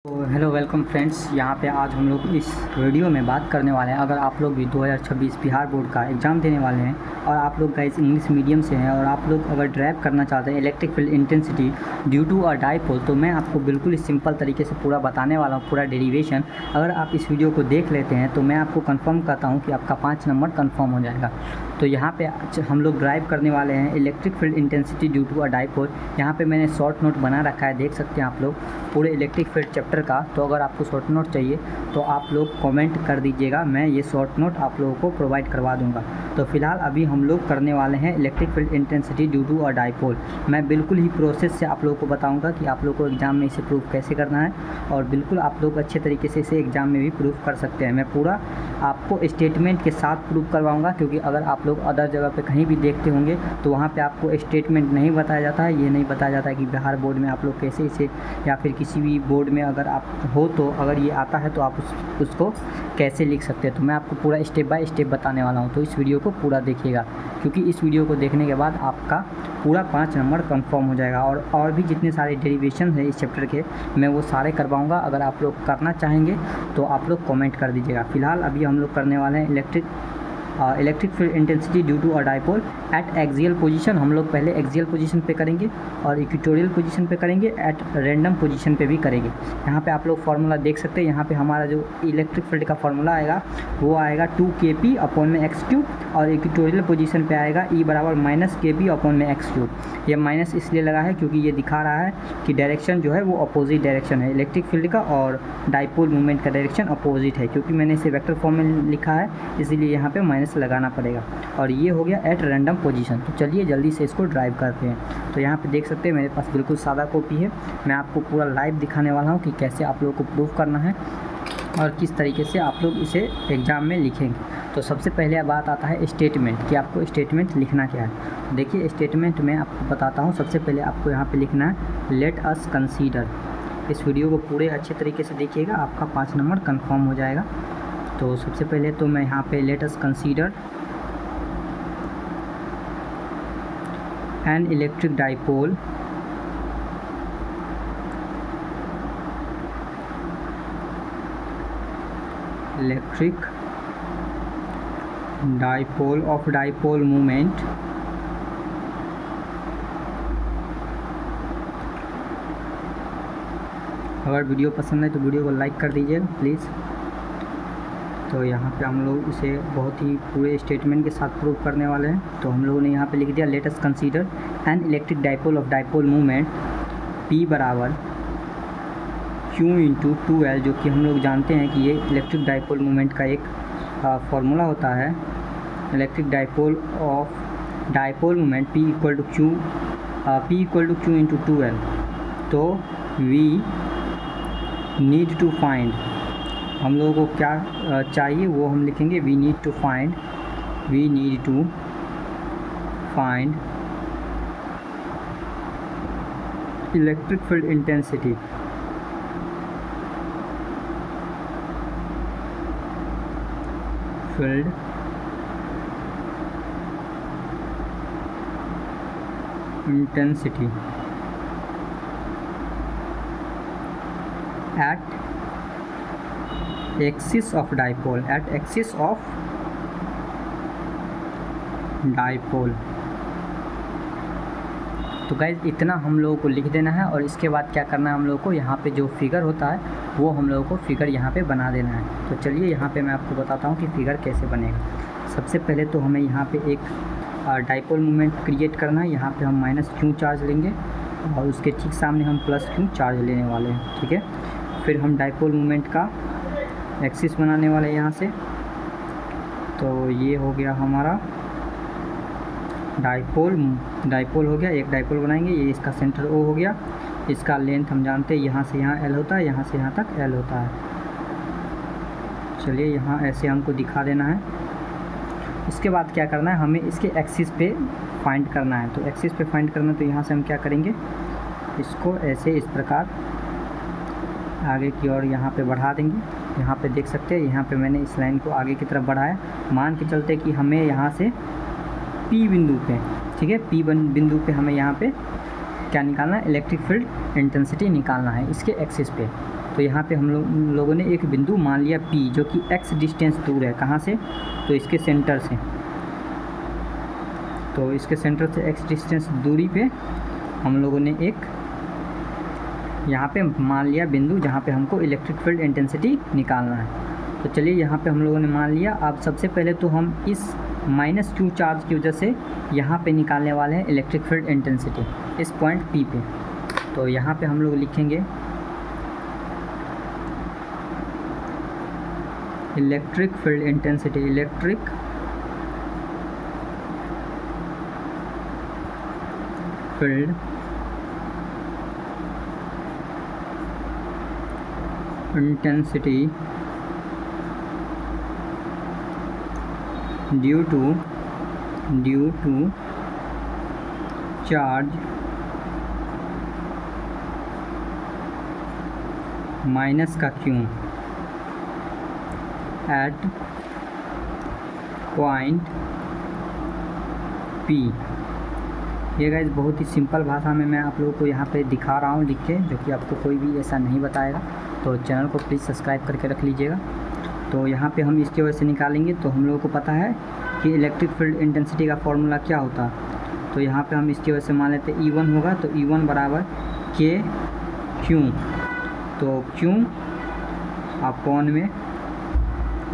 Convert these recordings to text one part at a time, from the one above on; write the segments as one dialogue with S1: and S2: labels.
S1: तो hello welcome friends, यहाँ पे आज हम लोग इस वीडियो में बात करने वाले हैं। अगर आप लोग भी 2026 बिहार बोर्ड का एग्ज़ाम देने वाले हैं और आप लोग गाइस इंग्लिश मीडियम से हैं और आप लोग अगर ड्राइव करना चाहते हैं electric field intensity due to a dipole, तो मैं आपको बिल्कुल सिंपल तरीके से पूरा बताने वाला हूँ, पूरा डेरिवेशन। अगर आप इस वीडियो को देख लेते हैं तो मैं आपको कंफर्म करता हूँ कि आपका 5 नंबर कंफर्म हो जाएगा। तो यहाँ पे हम लोग ड्राइव करने वाले हैं electric field intensity due to a dipole. यहाँ पे मैंने शॉर्ट नोट बना रखा है, देख सकते हैं आप लोग पूरे इलेक्ट्रिक फील्ड चैप्टर का। तो अगर आपको शॉर्ट नोट चाहिए तो आप लोग कमेंट कर दीजिएगा, मैं ये शॉर्ट नोट आप लोगों को प्रोवाइड करवा दूंगा। तो फिलहाल अभी हम लोग करने वाले हैं electric field intensity due to a dipole. मैं बिल्कुल ही प्रोसेस से आप लोगों को बताऊंगा कि आप लोग को एग्ज़ाम में इसे प्रूव कैसे करना है और बिल्कुल आप लोग अच्छे तरीके से इसे एग्ज़ाम में भी प्रूव कर सकते हैं। मैं पूरा आपको स्टेटमेंट के साथ प्रूव करवाऊँगा, क्योंकि अगर आप लोग अदर जगह पर कहीं भी देखते होंगे तो वहाँ पर आपको स्टेटमेंट नहीं बताया जाता है। ये नहीं बताया जाता है कि बिहार बोर्ड में आप लोग कैसे इसे, या फिर किसी भी बोर्ड में अगर आप हो तो अगर ये आता है तो आप उसको कैसे लिख सकते हैं। तो मैं आपको पूरा स्टेप बाय स्टेप बताने वाला हूँ, तो इस वीडियो को पूरा देखिएगा, क्योंकि इस वीडियो को देखने के बाद आपका पूरा 5 नंबर कंफर्म हो जाएगा। और भी जितने सारे डेरिवेशन हैं इस चैप्टर के, मैं वो सारे करवाऊँगा। अगर आप लोग करना चाहेंगे तो आप लोग कमेंट कर दीजिएगा। फिलहाल अभी हम लोग करने वाले हैं electric field intensity due to a dipole at axial position. हम लोग पहले एक्सियल पोजीशन पे करेंगे और इक्वेटोरियल पोजीशन पे करेंगे, एट रैंडम पोजीशन पे भी करेंगे। यहाँ पे आप लोग फार्मूला देख सकते हैं। यहाँ पे हमारा जो इलेक्ट्रिक फील्ड का फार्मूला आएगा वो आएगा 2kp/x³ और इक्वेटोरियल पोजीशन पे आएगा E बराबर -kp/x³। ये माइनस इसलिए लगा है क्योंकि ये दिखा रहा है कि डायरेक्शन जो है वो अपोजिट डायरेक्शन है इलेक्ट्रिक फील्ड का, और डाइपोल मूवमेंट का डायरेक्शन अपोजिट है। क्योंकि मैंने इसे वेक्टर फॉर्म में लिखा है इसीलिए यहाँ पे माइनस लगाना पड़ेगा। और ये हो गया एट रैंडम पोजीशन। तो चलिए जल्दी से इसको ड्राइव करते हैं। तो यहाँ पे देख सकते हैं मेरे पास बिल्कुल सादा कॉपी है। मैं आपको पूरा लाइव दिखाने वाला हूँ कि कैसे आप लोगों को प्रूफ करना है और किस तरीके से आप लोग इसे एग्ज़ाम में लिखेंगे। तो सबसे पहले बात आता है स्टेटमेंट, कि आपको स्टेटमेंट लिखना क्या है। देखिए स्टेटमेंट में आपको बताता हूँ। सबसे पहले आपको यहाँ पे लिखना है लेट अस कंसीडर। इस वीडियो को पूरे अच्छे तरीके से देखिएगा, आपका 5 नंबर कन्फर्म हो जाएगा। तो सबसे पहले तो मैं यहाँ पे let us consider an electric dipole of dipole movement अगर वीडियो पसंद है तो वीडियो को लाइक कर दीजिएगा प्लीज़। तो यहाँ पे हम लोग इसे बहुत ही पूरे स्टेटमेंट के साथ प्रूव करने वाले हैं। तो हम लोगों ने यहाँ पे लिख दिया let us consider an electric dipole of dipole movement P बराबर Q/2L, जो कि हम लोग जानते हैं कि ये इलेक्ट्रिक डाइपोल मूवमेंट का एक फार्मूला होता है। Electric dipole of dipole movement P = Q/2L। तो वी नीड टू फाइंड, हम लोगों को क्या चाहिए वो हम लिखेंगे we need to find electric field intensity at axis of dipole तो गाइज इतना हम लोगों को लिख देना है। और इसके बाद क्या करना है, हम लोगों को यहाँ पे जो फिगर होता है वो हम लोगों को फिगर यहाँ पे बना देना है। तो चलिए यहाँ पे मैं आपको बताता हूँ कि फिगर कैसे बनेगा। सबसे पहले तो हमें यहाँ पे एक डाइपोल मूवमेंट क्रिएट करना है। यहाँ पे हम -q चार्ज लेंगे और उसके ठीक सामने हम +q चार्ज लेने वाले हैं, ठीक है। फिर हम डाइपोल मूवमेंट का एक्सिस बनाने वाले हैं यहाँ से। तो ये हो गया हमारा डाइपोल हो गया, एक डाइपोल बनाएंगे। ये इसका सेंटर O हो गया। इसका लेंथ हम जानते हैं यहाँ से यहाँ L होता है, यहाँ से यहाँ तक L होता है। चलिए यहाँ ऐसे हमको दिखा देना है। इसके बाद क्या करना है, हमें इसके एक्सिस पे फाइंड करना है। तो एक्सिस पे फाइंड करना है तो यहाँ से हम क्या करेंगे, इसको ऐसे इस प्रकार आगे की ओर यहाँ पे बढ़ा देंगे। यहाँ पे देख सकते हैं, यहाँ पे मैंने इस लाइन को आगे की तरफ बढ़ाया। मान के चलते कि हमें यहाँ से P बिंदु पे, ठीक है, P बिंदु पे हमें यहाँ पे क्या निकालना है, इलेक्ट्रिक फील्ड इंटेंसिटी निकालना है इसके एक्सिस पे। तो यहाँ पे हम लोगों ने एक बिंदु मान लिया P जो कि x डिस्टेंस दूर है, कहाँ से, तो इसके सेंटर से। तो इसके सेंटर से x डिस्टेंस दूरी पे हम लोगों ने एक यहाँ पे मान लिया बिंदु जहाँ पे हमको इलेक्ट्रिक फील्ड इंटेंसिटी निकालना है। तो चलिए यहाँ पे हम लोगों ने मान लिया। अब सबसे पहले तो हम इस -q चार्ज की वजह से यहाँ पे निकालने वाले हैं इलेक्ट्रिक फील्ड इंटेंसिटी इस पॉइंट P पे। तो यहाँ पे हम लोग लिखेंगे electric field intensity, electric field intensity due to charge minus का Q एट पॉइंट P। ये गाइस बहुत ही सिंपल भाषा में मैं आप लोगों को यहाँ पे दिखा रहा हूँ लिख के, जो कि आपको कोई भी ऐसा नहीं बताएगा। तो चैनल को प्लीज़ सब्सक्राइब करके रख लीजिएगा। तो यहाँ पे हम इसके वजह से निकालेंगे। तो हम लोगों को पता है कि इलेक्ट्रिक फील्ड इंटेंसिटी का फॉर्मूला क्या होता है। तो यहाँ पे हम इसकी वजह से मान लेते हैं E1 होगा। तो E1 बराबर KQ। तो Q अपॉन में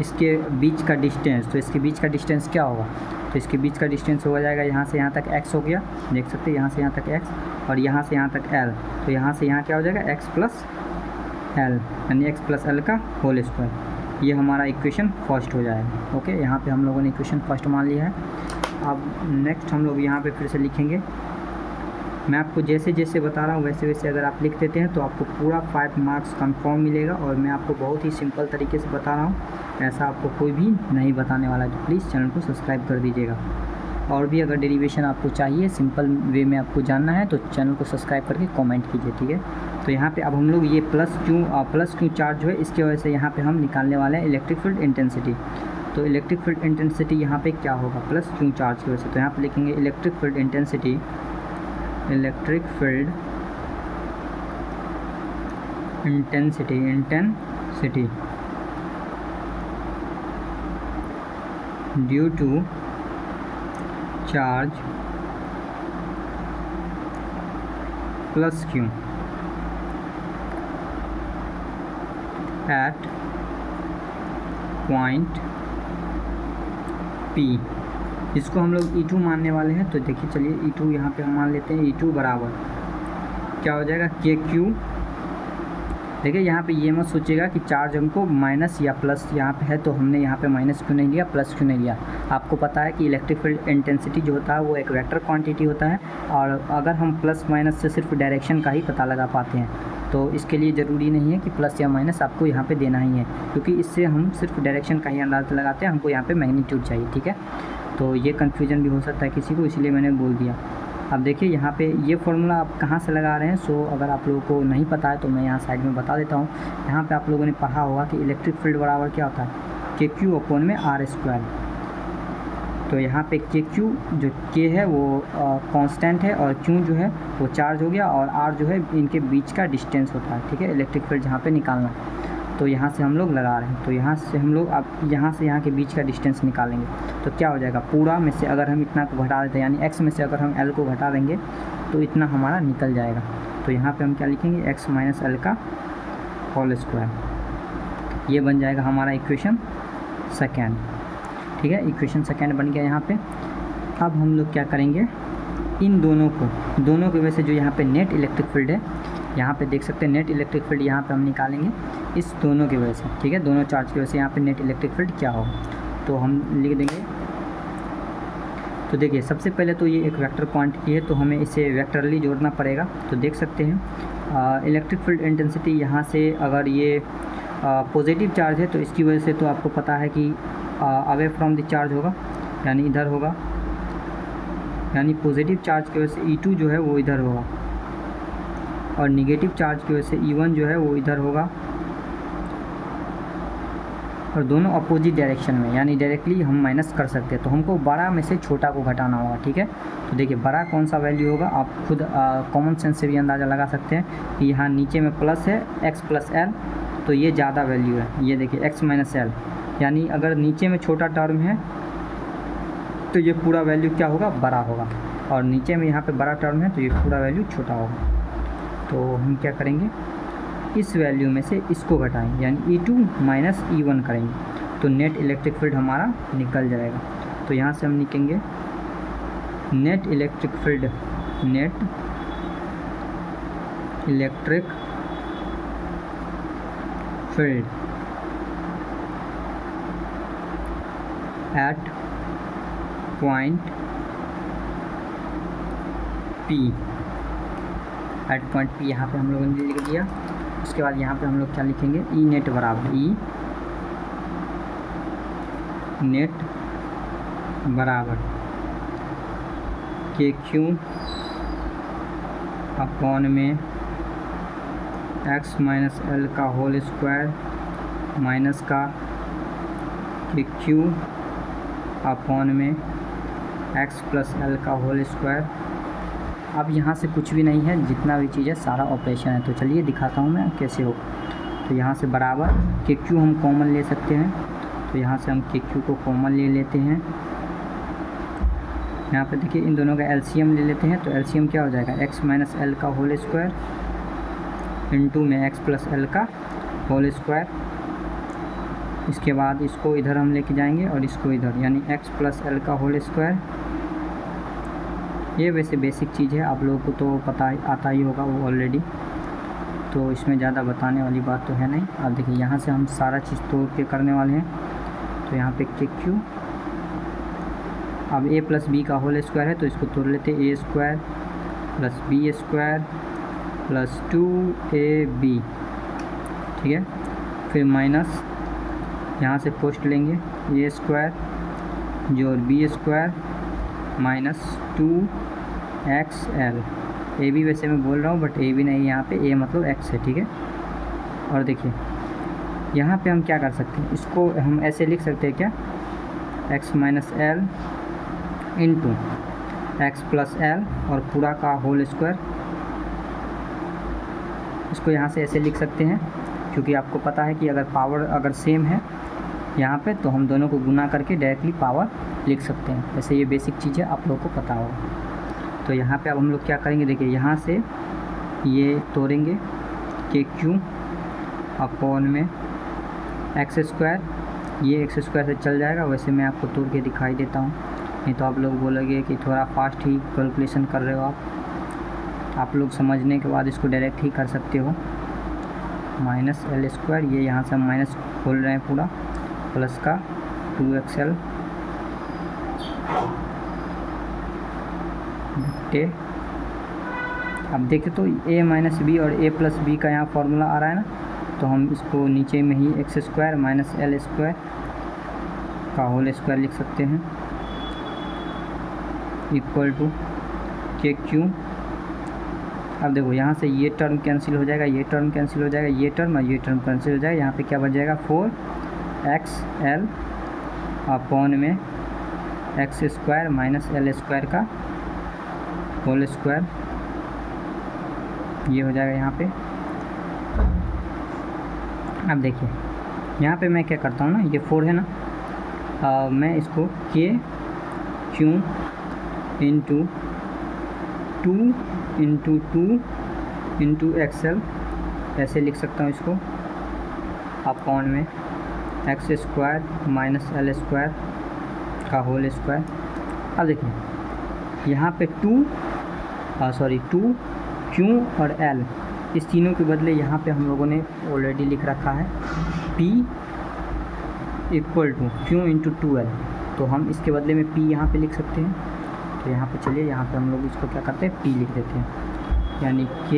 S1: इसके बीच का डिस्टेंस, तो इसके बीच का डिस्टेंस क्या होगा, तो इसके बीच का डिस्टेंस हो जाएगा यहाँ से यहाँ तक x हो गया, देख सकते हैं यहाँ से यहाँ तक x, और यहाँ से यहाँ तक l। तो यहाँ से यहाँ क्या हो जाएगा x प्लस l, यानी x प्लस l का होल स्क्वायर। ये हमारा इक्वेशन फर्स्ट हो जाएगा। ओके, यहाँ पे हम लोगों ने इक्वेशन फर्स्ट मान लिया है। अब नेक्स्ट हम लोग यहाँ पे फिर से लिखेंगे। मैं आपको जैसे जैसे बता रहा हूँ वैसे वैसे अगर आप लिख देते हैं तो आपको पूरा 5 मार्क्स कंफर्म मिलेगा। और मैं आपको बहुत ही सिंपल तरीके से बता रहा हूँ, ऐसा आपको कोई भी नहीं बताने वाला है। तो प्लीज़ चैनल को सब्सक्राइब कर दीजिएगा। और भी अगर डेरिवेशन आपको चाहिए, सिंपल वे में आपको जानना है, तो चैनल को सब्सक्राइब करके कमेंट कीजिए, ठीक है। तो यहाँ पे अब हम लोग ये प्लस क्यू चार्ज जो है इसकी वजह से यहाँ पे हम निकालने वाले हैं इलेक्ट्रिक फील्ड इंटेंसिटी। तो इलेक्ट्रिक फील्ड इंटेंसिटी यहाँ पे क्या होगा, प्लस क्यू चार्ज की वजह से। तो यहाँ पे लिखेंगे electric field intensity, electric field intensity due to charge plus Q at point P। इसको हम लोग E2 मानने वाले हैं। तो देखिए चलिए E2 यहाँ पे हम मान लेते हैं। E2 बराबर क्या हो जाएगा, KQ। देखिए यहाँ पे ये मत सोचिएगा कि चार्ज हमको माइनस या प्लस यहाँ पे है तो हमने यहाँ पे माइनस क्यों नहीं लिया, प्लस क्यों नहीं लिया। आपको पता है कि इलेक्ट्रिक फील्ड इंटेंसिटी जो होता है वो एक वेक्टर क्वांटिटी होता है, और अगर हम प्लस माइनस से सिर्फ डायरेक्शन का ही पता लगा पाते हैं, तो इसके लिए ज़रूरी नहीं है कि प्लस या माइनस आपको यहाँ पे देना ही है, क्योंकि इससे हम सिर्फ डायरेक्शन का ही अंदाज़ लगाते हैं, हमको यहाँ पे मैग्नीट्यूड चाहिए, ठीक है। तो ये कन्फ्यूजन भी हो सकता है किसी को, इसलिए मैंने बोल दिया। अब देखिए यहाँ पे ये फार्मूला आप कहाँ से लगा रहे हैं। सो अगर आप लोगों को नहीं पता है तो मैं यहाँ साइड में बता देता हूँ। यहाँ पे आप लोगों ने पढ़ा होगा कि इलेक्ट्रिक फील्ड बराबर क्या होता है, KQ अपॉन में R²। तो यहाँ पे KQ जो K है वो कांस्टेंट है, और Q जो है वो चार्ज हो गया, और R जो है इनके बीच का डिस्टेंस होता है, ठीक है, इलेक्ट्रिक फील्ड जहाँ पे निकालना। तो यहाँ से हम लोग लगा रहे हैं। तो यहाँ से हम लोग अब यहाँ से यहाँ के बीच का डिस्टेंस निकालेंगे। तो क्या हो जाएगा, पूरा में से अगर हम इतना को घटा देते हैं, यानी x में से अगर हम l को घटा देंगे तो इतना हमारा निकल जाएगा। तो यहाँ पे हम क्या लिखेंगे, x माइनस l का होल स्क्वायर। ये बन जाएगा हमारा इक्वेशन सेकेंड, ठीक है। इक्वेशन सेकेंड बन गया यहाँ पे। अब हम लोग क्या करेंगे, इन दोनों की वजह से जो यहाँ पे नेट इलेक्ट्रिक फील्ड है, यहाँ पे देख सकते हैं नेट इलेक्ट्रिक फील्ड यहाँ पे हम निकालेंगे इस दोनों की वजह से, ठीक है। दोनों चार्ज की वजह से यहाँ पे नेट इलेक्ट्रिक फील्ड क्या होगा, तो हम लिख देंगे। तो देखिए सबसे पहले तो ये एक वेक्टर क्वांटिटी है, तो हमें इसे वेक्टरली जोड़ना पड़ेगा। तो देख सकते हैं इलेक्ट्रिक फील्ड इंटेंसिटी यहाँ से अगर ये पॉजिटिव चार्ज है तो इसकी वजह से तो आपको पता है कि अवे फ्रॉम द चार्ज होगा, यानी इधर होगा, यानी पॉजिटिव चार्ज की वजह से E2 जो है वो इधर होगा, और निगेटिव चार्ज की वजह से E1 जो है वो इधर होगा, और दोनों अपोजिट डायरेक्शन में, यानी डायरेक्टली हम माइनस कर सकते हैं। तो हमको बड़ा में से छोटा को घटाना होगा, ठीक है। तो देखिए बड़ा कौन सा वैल्यू होगा, आप खुद कॉमन सेंस से भी अंदाज़ा लगा सकते हैं कि यहाँ नीचे में प्लस है x प्लस एल, तो ये ज़्यादा वैल्यू है। ये देखिए x माइनस एल, यानी अगर नीचे में छोटा टर्म है तो ये पूरा वैल्यू क्या होगा, बड़ा होगा, और नीचे में यहाँ पे बड़ा टर्म है तो ये पूरा वैल्यू छोटा होगा। तो हम क्या करेंगे, इस वैल्यू में से इसको घटाएंगे, यानी E2 माइनस E1 करेंगे, तो नेट इलेक्ट्रिक फील्ड हमारा निकल जाएगा। तो यहाँ से हम लिखेंगे net electric field, net electric field at point P, at point P यहाँ पे हम लोगों ने लिख दिया। उसके बाद यहाँ पे हम लोग क्या लिखेंगे, ई नेट बराबर, ई नेट बराबर के क्यू अपॉन में x माइनस एल का होल स्क्वायर माइनस का के क्यू अपॉन में x प्लस एल का होल स्क्वायर। अब यहाँ से कुछ भी नहीं है, जितना भी चीज़ है सारा ऑपरेशन है। तो चलिए दिखाता हूँ मैं कैसे हो। तो यहाँ से बराबर के क्यू हम कॉमन ले सकते हैं, तो यहाँ से हम के क्यू को कॉमन ले लेते हैं। यहाँ पे देखिए इन दोनों का एलसीएम ले लेते हैं, तो एलसीएम क्या हो जाएगा, x माइनस एल का होल स्क्वायर इंटू में x प्लस एल का होल स्क्वायर। इसके बाद इसको इधर हम लेके जाएंगे और इसको इधर, यानी x प्लस एल का होल स्क्वायर। ये वैसे बेसिक चीज़ है, आप लोगों को तो पता आता ही होगा वो ऑलरेडी, तो इसमें ज़्यादा बताने वाली बात तो है नहीं। अब देखिए यहाँ से हम सारा चीज़ तोड़ के करने वाले हैं। तो यहाँ पे के क्यू, अब a प्लस बी का होल स्क्वायर है तो इसको तोड़ लेते हैं, a square plus B square plus 2ab, ठीक है। फिर माइनस यहाँ से पोस्ट लेंगे a स्क्वायर जोड़ B square minus 2xl। A B वैसे मैं बोल रहा हूँ बट ए बी नहीं, यहाँ पे a मतलब x है, ठीक है। और देखिए यहाँ पे हम क्या कर सकते हैं, इसको हम ऐसे लिख सकते हैं क्या, x minus L into x plus L और पूरा का होल स्क्वायर। इसको यहाँ से ऐसे लिख सकते हैं, क्योंकि आपको पता है कि अगर पावर अगर सेम है यहाँ पे तो हम दोनों को गुना करके डायरेक्टली पावर लिख सकते हैं। वैसे ये बेसिक चीज़ है, आप लोगों को पता होगा। तो यहाँ पे अब हम लोग क्या करेंगे, देखिए यहाँ से ये तोड़ेंगे के क्यू अपॉन में एक्स स्क्वायर, ये एक्स स्क्वायर से चल जाएगा। वैसे मैं आपको तोड़ के दिखाई देता हूँ, नहीं तो आप लोग बोलोगे कि थोड़ा फास्ट ही कैलकुलेशन कर रहे हो आप लोग समझने के बाद इसको डायरेक्ट ही कर सकते हो। माइनस एल स्क्वायर, ये यहाँ से हम माइनस खोल रहे हैं पूरा, प्लस का 2xl बटे। अब देखें तो a माइनस बी और a प्लस बी का यहाँ फॉर्मूला आ रहा है ना, तो हम इसको नीचे में ही x square minus L square का होल स्क्वायर लिख सकते हैं इक्वल टू के क्यू। अब देखो यहाँ से ये टर्म कैंसिल हो जाएगा, ये टर्म कैंसिल हो जाएगा, ये टर्म और ये टर्म कैंसिल हो जाएगा। यहाँ पे क्या बच जाएगा, 4xl अपॉन में x square minus L square का होल स्क्वायर, ये हो जाएगा यहाँ पे। अब देखिए यहाँ पे मैं क्या करता हूँ ना, ये 4 है ना, मैं इसको के Q into 2 into 2 into XL ऐसे लिख सकता हूँ इसको, अपॉन में x square minus L square का होल स्क्वायर। अब देखिए यहाँ पे 2 क्यू और एल, इस तीनों के बदले यहाँ पे हम लोगों ने ऑलरेडी लिख रखा है P equal to Q into 2l, तो हम इसके बदले में P यहाँ पे लिख सकते हैं। तो यहाँ पे चलिए यहाँ पे हम लोग इसको क्या करते हैं, P लिख देते हैं, यानी K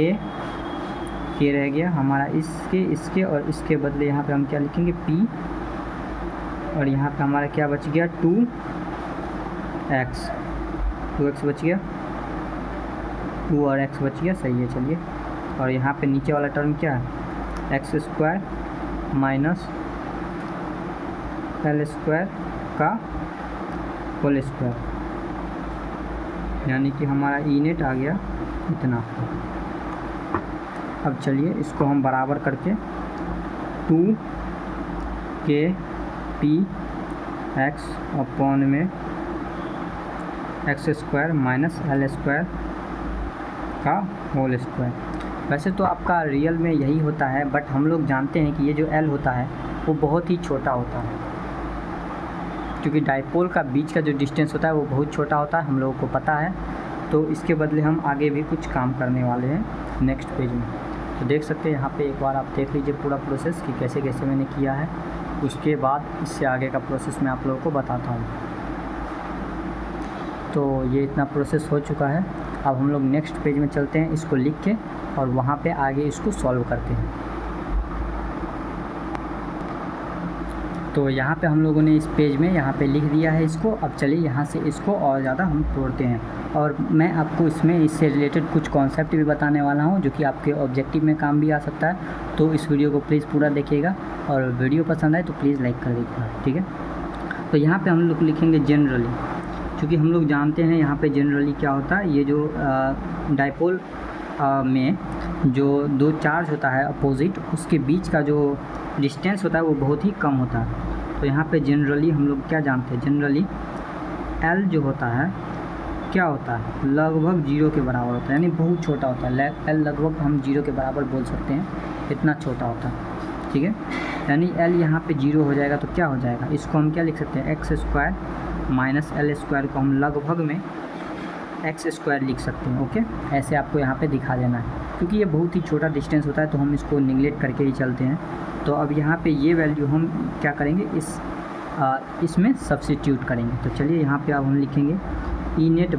S1: रह गया हमारा इसके और इसके बदले यहाँ पे हम क्या लिखेंगे P, और यहाँ पे हमारा क्या बच गया 2x बच गया, 2 और x बच गया, सही है। चलिए और यहाँ पे नीचे वाला टर्म क्या है, x square minus L square का होल स्क्वायर, यानी कि हमारा ई नेट आ गया इतना। अब चलिए इसको हम बराबर करके 2 x अपॉन में x square minus L square का होल स्क्वायर। वैसे तो आपका रियल में यही होता है, बट हम लोग जानते हैं कि ये जो l होता है वो बहुत ही छोटा होता है, क्योंकि डाइपोल का बीच का जो डिस्टेंस होता है वो बहुत छोटा होता है, हम लोगों को पता है। तो इसके बदले हम आगे भी कुछ काम करने वाले हैं नेक्स्ट पेज में। तो देख सकते हैं यहाँ पे एक बार आप देख लीजिए पूरा प्रोसेस कि कैसे कैसे मैंने किया है। उसके बाद इससे आगे का प्रोसेस मैं आप लोगों को बताता हूँ। तो ये इतना प्रोसेस हो चुका है। अब हम लोग नेक्स्ट पेज में चलते हैं इसको लिख के, और वहाँ पे आगे इसको सॉल्व करते हैं। तो यहाँ पे हम लोगों ने इस पेज में यहाँ पे लिख दिया है इसको। अब चलिए यहाँ से इसको और ज़्यादा हम तोड़ते हैं, और मैं आपको इसमें इससे रिलेटेड कुछ कॉन्सेप्ट भी बताने वाला हूँ जो कि आपके ऑब्जेक्टिव में काम भी आ सकता है। तो इस वीडियो को प्लीज़ पूरा देखिएगा, और वीडियो पसंद आए तो प्लीज़ लाइक कर दीजिएगा, ठीक है। तो यहाँ पर हम लोग लिखेंगे जनरली, क्योंकि हम लोग जानते हैं यहाँ पे जनरली क्या होता है। ये जो डाइपोल में जो दो चार्ज होता है अपोजिट, उसके बीच का जो डिस्टेंस होता है वो बहुत ही कम होता है। तो यहाँ पे जनरली हम लोग क्या जानते हैं, जनरली L जो होता है क्या होता है, लगभग 0 के बराबर होता है, यानी बहुत छोटा होता है। L लगभग हम 0 के बराबर बोल सकते हैं, इतना छोटा होता है, ठीक है। यानी L यहाँ पे 0 हो जाएगा तो क्या हो जाएगा, इसको हम क्या लिख सकते हैं, x square minus L square को हम लगभग में एक्स स्क्वायर लिख सकते हैं। ओके, ऐसे आपको यहाँ पे दिखा देना है, क्योंकि ये बहुत ही छोटा डिस्टेंस होता है तो हम इसको निगलेक्ट करके ही चलते हैं। तो अब यहाँ पे ये वैल्यू हम क्या करेंगे, इसमें सब्स्टिट्यूट करेंगे। तो चलिए यहाँ पे अब हम लिखेंगे ई नेट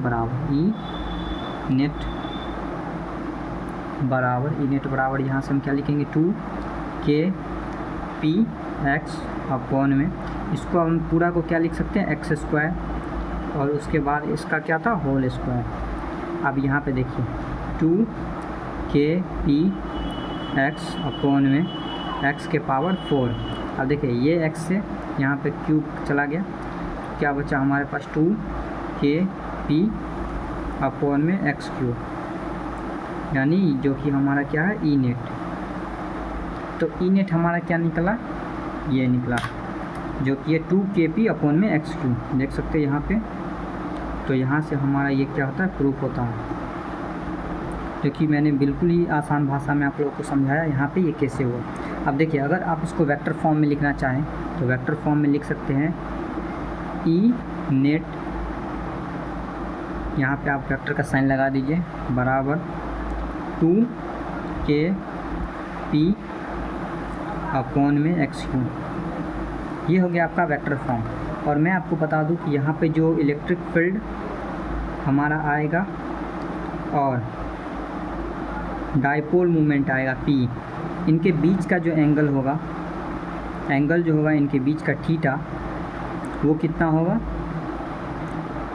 S1: बराबर यहाँ से हम क्या लिखेंगे 2kpx अपॉन में, इसको हम पूरा को क्या लिख सकते हैं एक्स स्क्वायर, और उसके बाद इसका क्या था होल स्क्वायर। अब यहाँ पे देखिए 2kpx अपॉन में x के पावर 4। अब देखिए ये x से यहाँ पे क्यूब चला गया, क्या बचा हमारे पास 2kp अपॉन में x क्यूब, यानी जो कि हमारा क्या है ई नेट। तो ई नेट हमारा क्या निकला, ये निकला जो कि ये 2kp अपॉन में x क्यूब, देख सकते हैं यहाँ पे। तो यहाँ से हमारा ये क्या होता है, प्रूफ होता है, जो कि मैंने बिल्कुल ही आसान भाषा में आप लोगों को समझाया यहाँ पे ये कैसे हुआ। अब देखिए अगर आप इसको वेक्टर फॉर्म में लिखना चाहें तो वेक्टर फॉर्म में लिख सकते हैं ई नेट, यहाँ पे आप वेक्टर का साइन लगा दीजिए, बराबर 2kp अपॉन में x क्यूब। ये हो गया आपका वेक्टर फॉर्म। और मैं आपको बता दूं कि यहाँ पे जो इलेक्ट्रिक फील्ड हमारा आएगा और डाइपोल मोमेंट आएगा P, इनके बीच का जो एंगल होगा, एंगल जो होगा इनके बीच का थीटा, वो कितना होगा,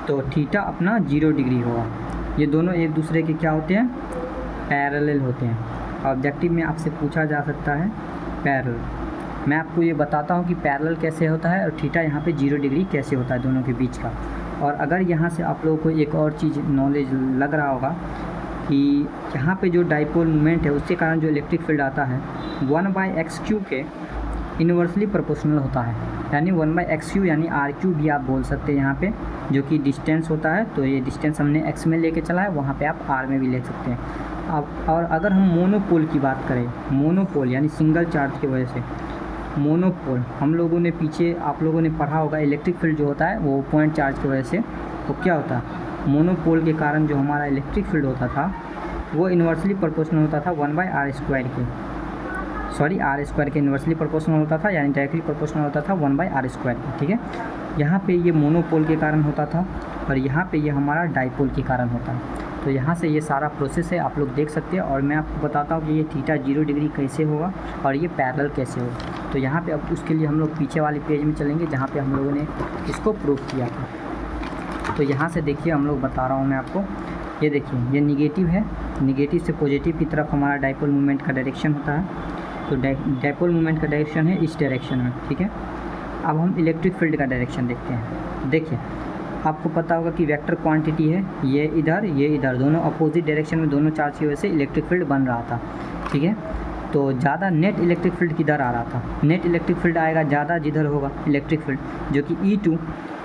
S1: तो थीटा अपना 0 डिग्री होगा। ये दोनों एक दूसरे के क्या होते हैं, पैरेलल होते हैं। ऑब्जेक्टिव में आपसे पूछा जा सकता है पैरेलल, मैं आपको ये बताता हूँ कि पैरेलल कैसे होता है और थीटा यहाँ पे 0 डिग्री कैसे होता है दोनों के बीच का। और अगर यहाँ से आप लोगों को एक और चीज़ नॉलेज लग रहा होगा कि यहाँ पे जो डाइपोल मोमेंट है उसके कारण जो इलेक्ट्रिक फील्ड आता है 1/x³ के इन्वर्सली प्रोपोर्शनल होता है, यानी 1/x³ यानी r³ भी आप बोल सकते हैं यहाँ पे, जो कि डिस्टेंस होता है। तो ये डिस्टेंस हमने x में लेके चला है, वहाँ पे आप r में भी ले सकते हैं। अब और अगर हम मोनोपोल की बात करें, मोनोपोल यानी सिंगल चार्ज की वजह से, मोनोपोल हम लोगों ने पीछे आप लोगों ने पढ़ा होगा, इलेक्ट्रिक फील्ड जो होता है वो पॉइंट चार्ज की वजह से, तो क्या होता है, मोनोपोल के कारण जो हमारा इलेक्ट्रिक फील्ड होता था वो इन्वर्सली प्रोपोर्शनल होता था 1/r² के, सॉरी r² के इन्वर्सली प्रोपोर्शनल होता था, यानी डायरेक्टली प्रोपोर्शनल होता था 1/r², ठीक है। यहाँ पे ये मोनोपोल के कारण होता था और यहाँ पे ये हमारा डाइपोल के कारण होता है। तो यहाँ से ये सारा प्रोसेस है, आप लोग देख सकते हैं। और मैं आपको बताता हूँ कि ये थीटा 0 डिग्री कैसे होगा और ये पैरेलल कैसे होगा। तो यहाँ पे अब उसके लिए हम लोग पीछे वाले पेज में चलेंगे जहाँ पे हम लोगों ने इसको प्रूव किया था। तो यहाँ से देखिए हम लोग बता रहा हूँ मैं आपको, ये देखिए ये निगेटिव है, निगेटिव से पॉजिटिव की तरफ हमारा डाइपोल मूवमेंट का डायरेक्शन होता है। तो डाइपोल मूवमेंट का डायरेक्शन है इस डायरेक्शन में, ठीक है। अब हम इलेक्ट्रिक फील्ड का डायरेक्शन देखते हैं। देखिए, आपको पता होगा कि वेक्टर क्वांटिटी है, ये इधर, दोनों अपोजिट डायरेक्शन में, दोनों चार्ज की वजह से इलेक्ट्रिक फील्ड बन रहा था। ठीक है, तो ज़्यादा नेट इलेक्ट्रिक फील्ड किधर आ रहा था? नेट इलेक्ट्रिक फील्ड आएगा ज़्यादा जिधर होगा इलेक्ट्रिक फील्ड, जो कि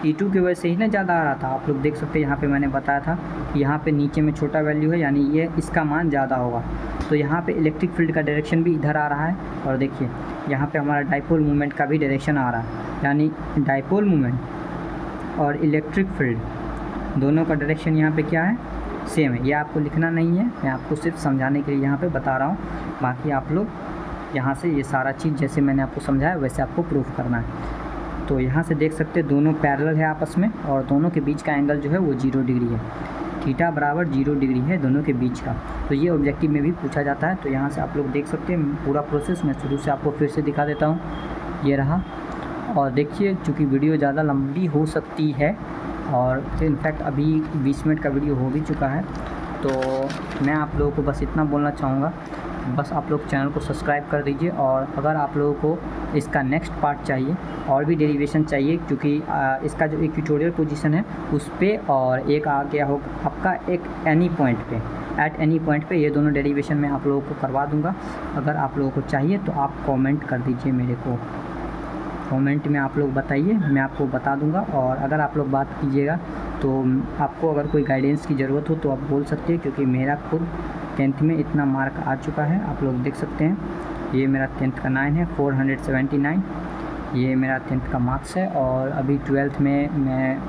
S1: E2 की वजह से ही ना ज़्यादा आ रहा था। आप लोग देख सकते हैं, यहाँ पे मैंने बताया था कि यहाँ पे नीचे में छोटा वैल्यू है, यानी ये इसका मान ज़्यादा होगा। तो यहाँ पे इलेक्ट्रिक फील्ड का डायरेक्शन भी इधर आ रहा है। और देखिए, यहाँ पे हमारा डाइपोल मूवमेंट का भी डायरेक्शन आ रहा है, यानी डाइपोल मूवमेंट और इलेक्ट्रिक फील्ड दोनों का डायरेक्शन यहाँ पे क्या है? सेम है। ये आपको लिखना नहीं है, मैं आपको सिर्फ समझाने के लिए यहाँ पे बता रहा हूँ। बाकी आप लोग यहाँ से ये सारा चीज़ जैसे मैंने आपको समझाया वैसे आपको प्रूफ करना है। तो यहाँ से देख सकते हैं दोनों पैरेलल है आपस में, और दोनों के बीच का एंगल जो है वो 0 डिग्री है। थीटा बराबर 0 डिग्री है दोनों के बीच का। तो ये ऑब्जेक्टिव में भी पूछा जाता है। तो यहाँ से आप लोग देख सकते हैं पूरा प्रोसेस। मैं शुरू से आपको फिर से दिखा देता हूँ। ये रहा, और देखिए चूँकि वीडियो ज़्यादा लंबी हो सकती है, और इनफैक्ट अभी 20 मिनट का वीडियो हो भी चुका है, तो मैं आप लोगों को बस इतना बोलना चाहूँगा, बस आप लोग चैनल को सब्सक्राइब कर दीजिए। और अगर आप लोगों को इसका नेक्स्ट पार्ट चाहिए और भी डेरिवेशन चाहिए, क्योंकि इसका जो इक्वेटोरियल पोजीशन है उस पर, और एक आ गया हो आपका एक एनी पॉइंट पे, एट एनी पॉइंट पे, ये दोनों डेरिवेशन मैं आप लोगों को करवा दूँगा। अगर आप लोगों को चाहिए तो आप कॉमेंट कर दीजिए मेरे को, कमेंट में आप लोग बताइए, मैं आपको बता दूंगा। और अगर आप लोग बात कीजिएगा तो आपको अगर कोई गाइडेंस की ज़रूरत हो तो आप बोल सकते हैं, क्योंकि मेरा खुद 10th में इतना मार्क आ चुका है। आप लोग देख सकते हैं, ये मेरा 10th का 9 है, 479, ये मेरा 10th का मार्क्स है। और अभी 12th में मैं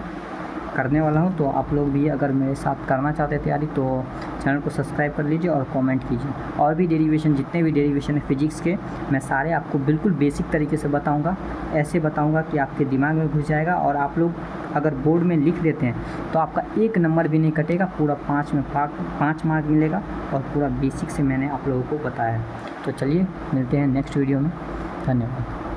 S1: करने वाला हूँ। तो आप लोग भी अगर मेरे साथ करना चाहते हैं तैयारी, तो चैनल को सब्सक्राइब कर लीजिए और कमेंट कीजिए। और भी डेरिवेशन, जितने भी डेरिवेशन है फिजिक्स के, मैं सारे आपको बिल्कुल बेसिक तरीके से बताऊंगा। ऐसे बताऊंगा कि आपके दिमाग में घुस जाएगा, और आप लोग अगर बोर्ड में लिख देते हैं तो आपका एक नंबर भी नहीं कटेगा, पूरा 5 मार्क मिलेगा। और पूरा बेसिक से मैंने आप लोगों को बताया है। तो चलिए मिलते हैं नेक्स्ट वीडियो में। धन्यवाद।